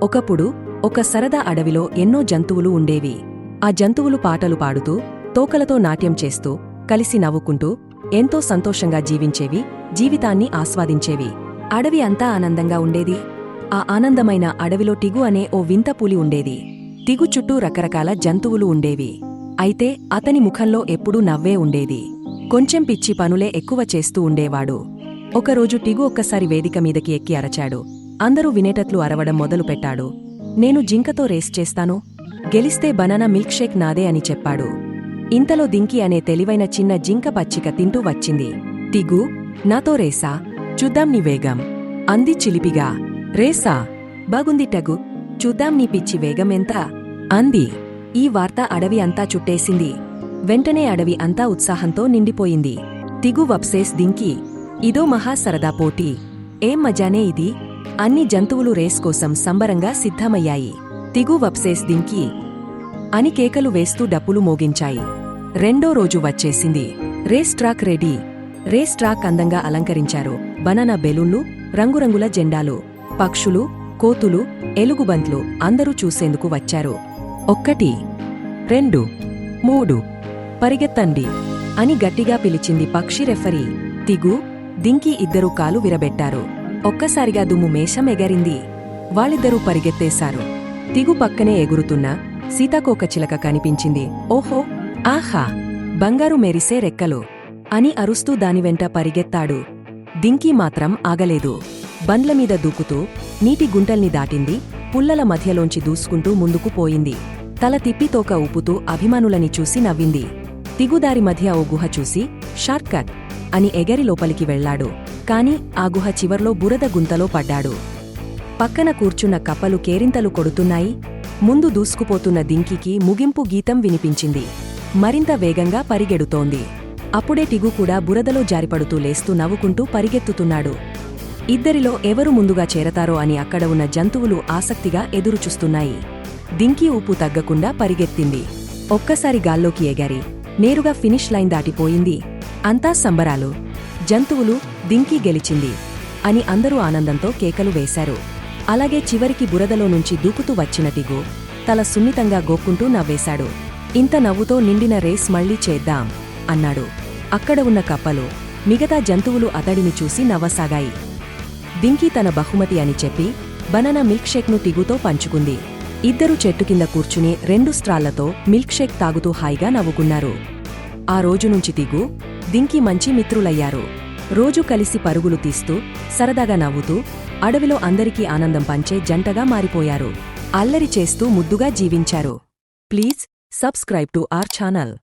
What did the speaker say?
ఒకప్పుడు ఒక సరదా అడవిలో ఎన్నో జంతువులు ఉండేవి. ఆ జంతువులు పాటలు పాడుతూ, తోకలతో నాట్యం చేస్తూ, కలిసి నవ్వుకుంటూ, ఎంతో సంతోషంగా జీవించేవి, జీవితాన్ని ఆస్వాదించేవి. అడవి అంతా ఆనందంగా ఉండేది. ఆ ఆనందమైన అడవిలో టిగు అనే ఓ వింత పులి ఉండేది. టిగు చుట్టూ రకరకాల జంతువులు ఉండేవి. అయితే అతని ముఖంలో ఎప్పుడూ నవ్వే ఉండేది. కొంచెం పిచ్చి పనులే ఎక్కువ చేస్తూ ఉండేవాడు. ఒకరోజు టిగు ఒక్కసారి వేదిక మీదకి ఎక్కి అరచాడు. అందరూ వినేటట్లు అరవడం మొదలుపెట్టాడు. నేను జింకతో రేస్ చేస్తాను, గెలిస్తే బనానా మిల్క్ షేక్ నాదే అని చెప్పాడు. ఇంతలో దింకి అనే తెలివైన చిన్న జింక పచ్చిక తింటూ వచ్చింది. టిగు, నాతో రేసా? చూద్దాం నీ వేగం, అంది చిలిపిగా. రేసా? బాగుంది టగు, చూద్దాం నీ పిచ్చి వేగం ఎంత, అంది. ఈ వార్త అడవి అంతా చుట్టేసింది. వెంటనే అడవి అంతా ఉత్సాహంతో నిండిపోయింది. టిగు వప్సేస్ దింకి, ఇదో మహా సరదా పోటీ, ఏం మజానే ఇది! అన్ని జంతువులు రేస్ కోసం సంబరంగా సిద్ధమయ్యాయి. టిగు వప్సేస్ దింకి అని కేకలు వేస్తూ డప్పులు మోగించాయి. రెండో రోజు వచ్చేసింది. Race track ready. Race track అందంగా అలంకరించారు. బనానా బెలూన్లు, రంగురంగుల జెండాలు, పక్షులు, కోతులు, ఎలుగుబంట్లు అందరూ చూసేందుకు వచ్చారు. 1, 2, 3 పరిగెత్తండి అని గట్టిగా పిలిచింది పక్షి రెఫరీ. టిగు, దింకి ఇద్దరూ కాలు విరబెట్టారు. ఒక్కసారిగా దుమ్ము మేషం ఎగరింది. వాళ్ళిద్దరూ పరిగెత్తేశారు. టిగు పక్కనే ఎగురుతున్న సీతాకోకచిలక కనిపించింది. ఓహో, ఆహా, బంగారు మెరిసే రెక్కలు అని అరుస్తూ దానివెంట పరిగెత్తాడు. దింకి మాత్రం ఆగలేదు. బండ్లమీద దూకుతూ నీటి గుంటల్ని దాటింది. పుల్లల మధ్యలోంచి దూసుకుంటూ ముందుకు పోయింది. తల తిప్పి తోక ఊపుతూ అభిమానులని చూసి నవ్వింది. తిగుదారి మధ్య ఓ గుహ చూసి షార్ట్కట్ అని ఎగరి లోపలికి వెళ్లాడు. కాని ఆ గుహ చివర్లో బురద గుంతలో పడ్డాడు. పక్కన కూర్చున్న కప్పలు కేరింతలు కొడుతున్నాయి. ముందు దూసుకుపోతున్న దింకికి ముగింపు గీతం వినిపించింది. మరింత వేగంగా పరిగెడుతోంది. అప్పుడే టిగు కూడా బురదలో జారిపడుతూ లేస్తూ నవ్వుకుంటూ పరిగెత్తుతున్నాడు. ఇద్దరిలో ఎవరు ముందుగా చేరతారో అని అక్కడ ఉన్న జంతువులు ఆసక్తిగా ఎదురుచూస్తున్నాయి. దింకి ఊపు తగ్గకుండా పరిగెత్తింది. ఒక్కసారి గాల్లోకి ఎగారి నేరుగా ఫినిష్ లైన్ దాటిపోయింది. అంతా సంబరాలు. జంతువులు, దింకి గెలిచింది అని అందరూ ఆనందంతో కేకలు వేశారు. అలాగే చివరికి బురదలో నుంచి దూకుతూ వచ్చిన టిగు తల సున్నితంగా గోక్కుంటూ నవ్వేశాడు. ఇంత నవ్వుతో నిండిన రేస్ మళ్లీ చేద్దాం అన్నాడు. అక్కడ ఉన్న కప్పలు, మిగతా జంతువులు అతడిని చూసి నవ్వసాగాయి. దింకి తన బహుమతి అని చెప్పి బనానా మిల్క్ షేక్ను టిగుతో పంచుకుంది. ఇద్దరూ చెట్టు కింద కూర్చుని 2 స్ట్రాలతో మిల్క్ షేక్ తాగుతూ హాయిగా నవ్వుకున్నారు. ఆ రోజునుంచి టిగు, దింకి మంచి మిత్రులయ్యారు. రోజూ కలిసి పరుగులు తీస్తూ, సరదాగా నవ్వుతూ, అడవిలో అందరికీ ఆనందం పంచే జంటగా మారిపోయారు. అల్లరి చేస్తూ ముద్దుగా జీవించారు. Please subscribe to our channel.